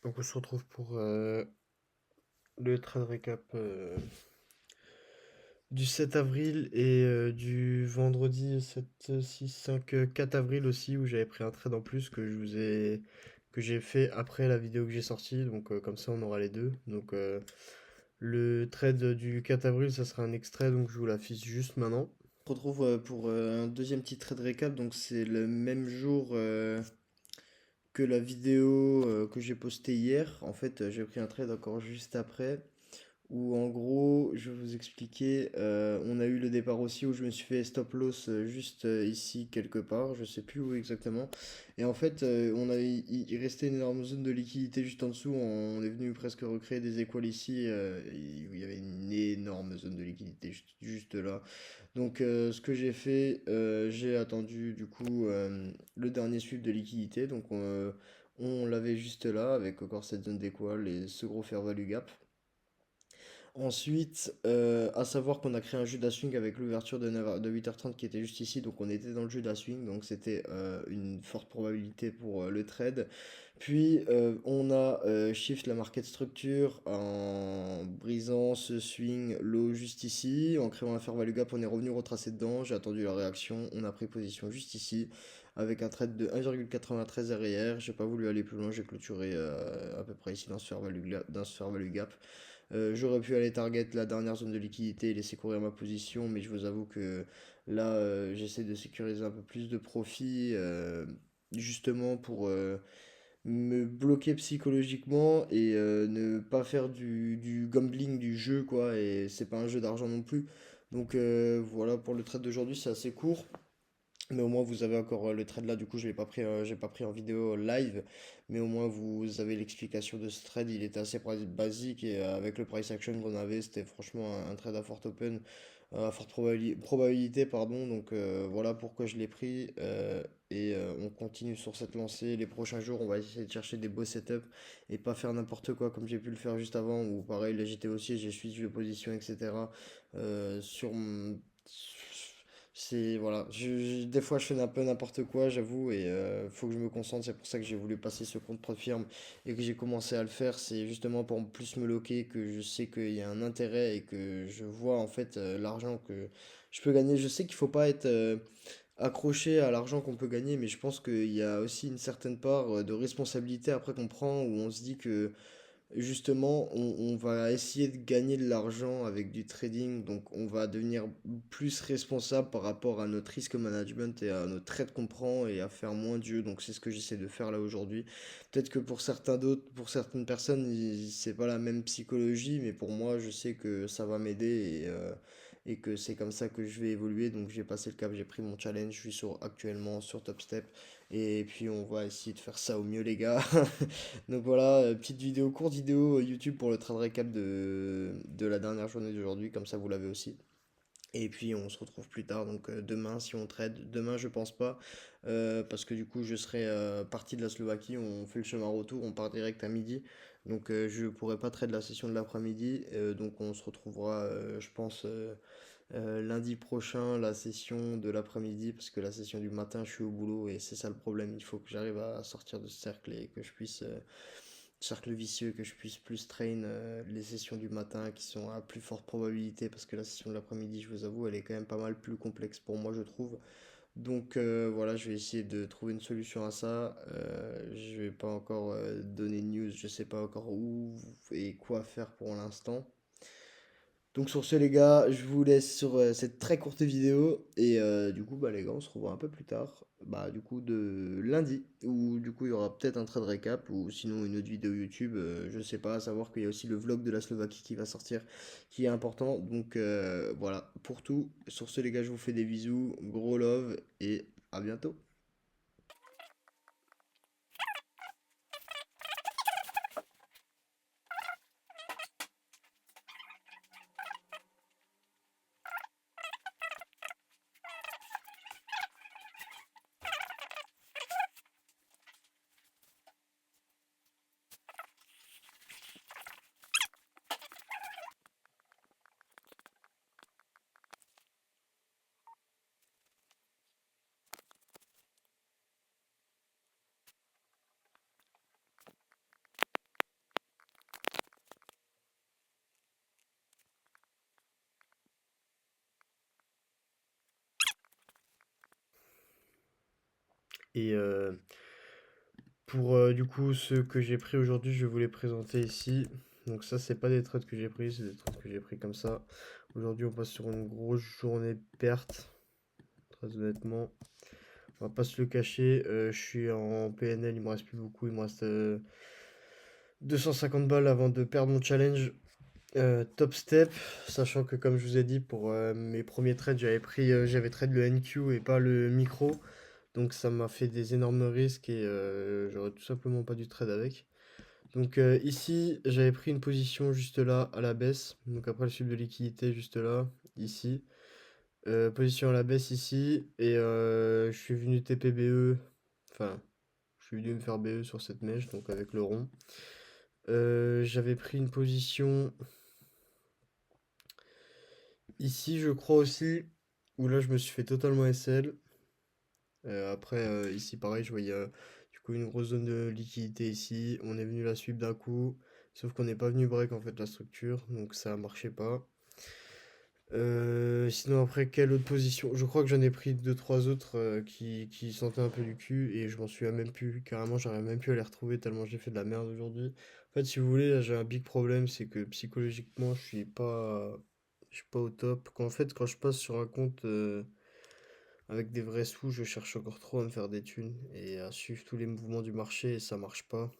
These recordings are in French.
Donc on se retrouve pour le trade récap du 7 avril et du vendredi 7, 6, 5, 4 avril aussi où j'avais pris un trade en plus que j'ai fait après la vidéo que j'ai sortie. Donc comme ça on aura les deux. Donc le trade du 4 avril ça sera un extrait donc je vous l'affiche juste maintenant. On se retrouve pour un deuxième petit trade récap donc c'est le même jour que la vidéo que j'ai postée hier. En fait j'ai pris un trade encore juste après où en gros, je vais vous expliquer, on a eu le départ aussi où je me suis fait stop loss juste ici quelque part, je sais plus où exactement. Et en fait, il restait une énorme zone de liquidité juste en dessous. On est venu presque recréer des équales ici, où il y avait une énorme zone de liquidité juste là. Donc, ce que j'ai fait, j'ai attendu du coup le dernier sweep de liquidité. Donc, on l'avait juste là avec encore cette zone d'équal et ce gros fair value gap. Ensuite, à savoir qu'on a créé un jeu d'aswing avec l'ouverture de 8h30 qui était juste ici, donc on était dans le jeu d'aswing, donc c'était une forte probabilité pour le trade. Puis on a shift la market structure en brisant ce swing low juste ici, en créant un fair value gap, on est revenu retracer dedans, j'ai attendu la réaction, on a pris position juste ici avec un trade de 1,93 derrière, j'ai pas voulu aller plus loin, j'ai clôturé à peu près ici dans ce fair value gap. J'aurais pu aller target la dernière zone de liquidité et laisser courir ma position, mais je vous avoue que là, j'essaie de sécuriser un peu plus de profit, justement pour me bloquer psychologiquement et ne pas faire du gambling du jeu, quoi. Et c'est pas un jeu d'argent non plus. Donc voilà, pour le trade d'aujourd'hui, c'est assez court. Mais au moins vous avez encore le trade là, du coup je l'ai pas pris, j'ai pas pris en vidéo live, mais au moins vous avez l'explication de ce trade, il était assez basique et avec le price action qu'on avait, c'était franchement un trade à forte open, à forte probabilité, pardon, donc voilà pourquoi je l'ai pris et on continue sur cette lancée. Les prochains jours on va essayer de chercher des beaux setups et pas faire n'importe quoi comme j'ai pu le faire juste avant, ou pareil là j'étais aussi, j'ai suivi de position etc. Sur c'est voilà, des fois je fais un peu n'importe quoi, j'avoue, et faut que je me concentre. C'est pour ça que j'ai voulu passer ce compte prod firme et que j'ai commencé à le faire. C'est justement pour plus me loquer, que je sais qu'il y a un intérêt et que je vois en fait l'argent que je peux gagner. Je sais qu'il faut pas être accroché à l'argent qu'on peut gagner, mais je pense qu'il y a aussi une certaine part de responsabilité après qu'on prend où on se dit que justement, on va essayer de gagner de l'argent avec du trading, donc on va devenir plus responsable par rapport à notre risque management et à nos trades qu'on prend et à faire moins de jeux. Donc c'est ce que j'essaie de faire là aujourd'hui. Peut-être que pour certains d'autres, pour certaines personnes, c'est pas la même psychologie, mais pour moi, je sais que ça va m'aider et que c'est comme ça que je vais évoluer. Donc j'ai passé le cap, j'ai pris mon challenge, je suis actuellement sur Top Step et puis on va essayer de faire ça au mieux les gars. Donc voilà, petite vidéo, courte vidéo YouTube pour le trade récap de la dernière journée d'aujourd'hui, comme ça vous l'avez aussi. Et puis on se retrouve plus tard, donc demain si on trade. Demain je pense pas, parce que du coup je serai parti de la Slovaquie, on fait le chemin retour, on part direct à midi. Donc je pourrai pas trade la session de l'après-midi, donc on se retrouvera je pense lundi prochain la session de l'après-midi, parce que la session du matin je suis au boulot et c'est ça le problème, il faut que j'arrive à sortir de ce cercle et que je puisse cercle vicieux, que je puisse plus train les sessions du matin qui sont à plus forte probabilité, parce que la session de l'après-midi, je vous avoue, elle est quand même pas mal plus complexe pour moi, je trouve. Donc voilà, je vais essayer de trouver une solution à ça. Je vais pas encore donner de news, je sais pas encore où et quoi faire pour l'instant. Donc sur ce les gars, je vous laisse sur cette très courte vidéo et du coup bah les gars on se revoit un peu plus tard, bah du coup de lundi où du coup il y aura peut-être un trade récap ou sinon une autre vidéo YouTube, je sais pas, à savoir qu'il y a aussi le vlog de la Slovaquie qui va sortir qui est important. Donc voilà pour tout. Sur ce les gars, je vous fais des bisous, gros love et à bientôt. Et pour du coup ceux que j'ai pris aujourd'hui, je vais vous les présenter ici. Donc ça, c'est pas des trades que j'ai pris, c'est des trades que j'ai pris comme ça. Aujourd'hui, on passe sur une grosse journée de perte, très honnêtement. On va pas se le cacher, je suis en PNL, il me reste plus beaucoup, il me reste 250 balles avant de perdre mon challenge. Top step, sachant que comme je vous ai dit, pour mes premiers trades, j'avais trade le NQ et pas le micro. Donc ça m'a fait des énormes risques et j'aurais tout simplement pas dû trade avec. Donc ici, j'avais pris une position juste là à la baisse. Donc après le sweep de liquidité juste là, ici. Position à la baisse ici. Et je suis venu TP BE. Enfin, je suis venu me faire BE sur cette mèche, donc avec le rond. J'avais pris une position ici, je crois aussi, où là je me suis fait totalement SL. Après, ici, pareil, je voyais du coup une grosse zone de liquidité ici. On est venu la sweep d'un coup. Sauf qu'on n'est pas venu break en fait la structure. Donc ça marchait pas. Sinon, après, quelle autre position? Je crois que j'en ai pris deux, trois autres qui sentaient un peu du cul. Et je m'en souviens même plus. Carrément, j'arrive même plus à les retrouver tellement j'ai fait de la merde aujourd'hui. En fait, si vous voulez, là, j'ai un big problème. C'est que psychologiquement, je suis pas au top. Quand je passe sur un compte. Avec des vrais sous, je cherche encore trop à me faire des thunes et à suivre tous les mouvements du marché et ça marche pas.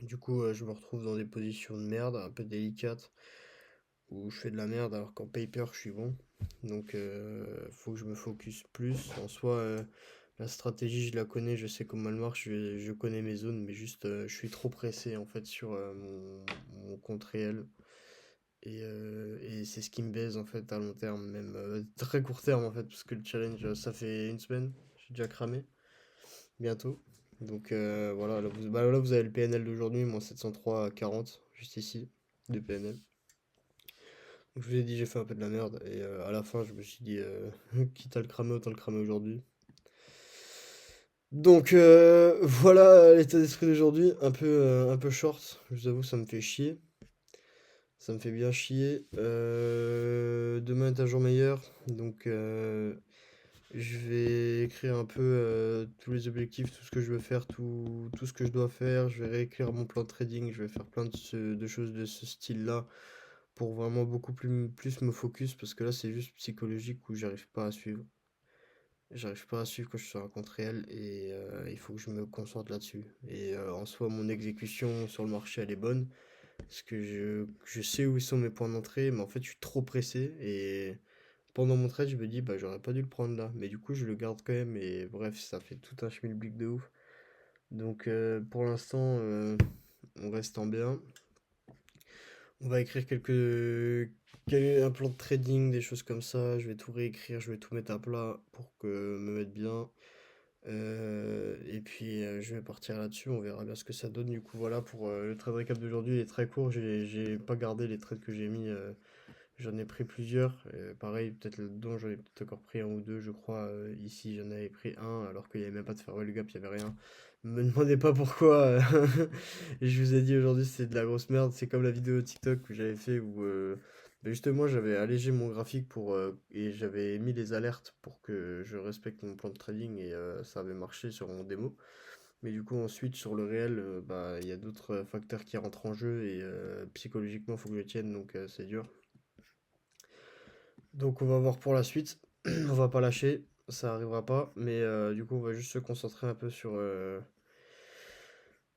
Du coup, je me retrouve dans des positions de merde, un peu délicates, où je fais de la merde alors qu'en paper, je suis bon. Donc, faut que je me focus plus. En soi, la stratégie, je la connais, je sais comment elle marche, je connais mes zones, mais juste, je suis trop pressé en fait sur mon compte réel. Et c'est ce qui me baise en fait à long terme, même très court terme en fait, parce que le challenge ça fait une semaine, j'ai déjà cramé, bientôt. Donc voilà, là, vous avez le PNL d'aujourd'hui, moins 703,40, juste ici, de PNL. Donc, je vous ai dit, j'ai fait un peu de la merde, et à la fin, je me suis dit, quitte à le cramer, autant le cramer aujourd'hui. Donc voilà l'état d'esprit d'aujourd'hui, un peu short, je vous avoue, ça me fait chier. Ça me fait bien chier. Demain est un jour meilleur, donc je vais écrire un peu tous les objectifs, tout ce que je veux faire, tout ce que je dois faire. Je vais réécrire mon plan de trading, je vais faire plein de choses de ce style-là pour vraiment beaucoup plus me focus parce que là c'est juste psychologique où j'arrive pas à suivre. J'arrive pas à suivre quand je suis sur un compte réel et il faut que je me concentre là-dessus. Et en soi, mon exécution sur le marché elle est bonne. Parce que je sais où sont mes points d'entrée, mais en fait, je suis trop pressé. Et pendant mon trade, je me dis, bah, j'aurais pas dû le prendre là. Mais du coup, je le garde quand même. Et bref, ça fait tout un schmilblick de ouf. Donc, pour l'instant, on reste en bien. On va écrire un plan de trading, des choses comme ça. Je vais tout réécrire, je vais tout mettre à plat pour que me mettre bien. Et puis je vais partir là-dessus, on verra bien ce que ça donne. Du coup, voilà pour le trade récap d'aujourd'hui, il est très court. J'ai pas gardé les trades que j'ai mis, j'en ai pris plusieurs. Pareil, peut-être là-dedans, j'en ai peut-être encore pris un ou deux, je crois. Ici, j'en avais pris un, alors qu'il n'y avait même pas de fairway gap, il n'y avait rien. Me demandez pas pourquoi. Et je vous ai dit aujourd'hui, c'est de la grosse merde. C'est comme la vidéo TikTok que j'avais fait où bah, justement j'avais allégé mon graphique et j'avais mis les alertes pour que je respecte mon plan de trading et ça avait marché sur mon démo. Mais du coup, ensuite, sur le réel, bah, il y a d'autres facteurs qui rentrent en jeu et psychologiquement, il faut que je tienne, donc c'est dur. Donc on va voir pour la suite. On va pas lâcher, ça arrivera pas. Mais du coup, on va juste se concentrer un peu sur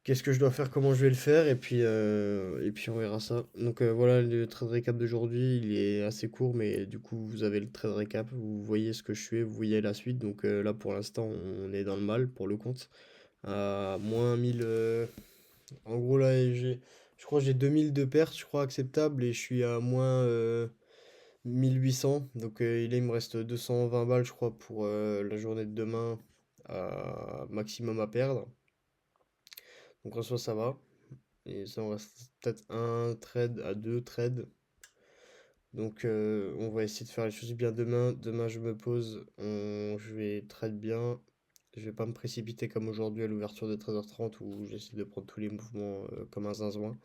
qu'est-ce que je dois faire, comment je vais le faire, et puis on verra ça. Donc voilà, le trade récap d'aujourd'hui, il est assez court, mais du coup, vous avez le trade récap, vous voyez ce que je fais, vous voyez la suite. Donc là, pour l'instant, on est dans le mal pour le compte. À moins 1000. En gros, là, je crois que j'ai 2000 de pertes, je crois, acceptable, et je suis à moins 1800. Donc là, il me reste 220 balles, je crois, pour la journée de demain, maximum à perdre. Donc en soi, ça va. Et ça, on reste peut-être un trade à deux trades. Donc on va essayer de faire les choses bien demain. Demain, je me pose, je vais trade bien. Je vais pas me précipiter comme aujourd'hui à l'ouverture de 13h30 où j'essaie de prendre tous les mouvements comme un zinzouin.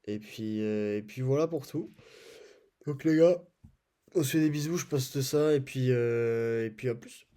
Et puis voilà pour tout. Donc les gars, on se fait des bisous, je poste ça et puis à plus.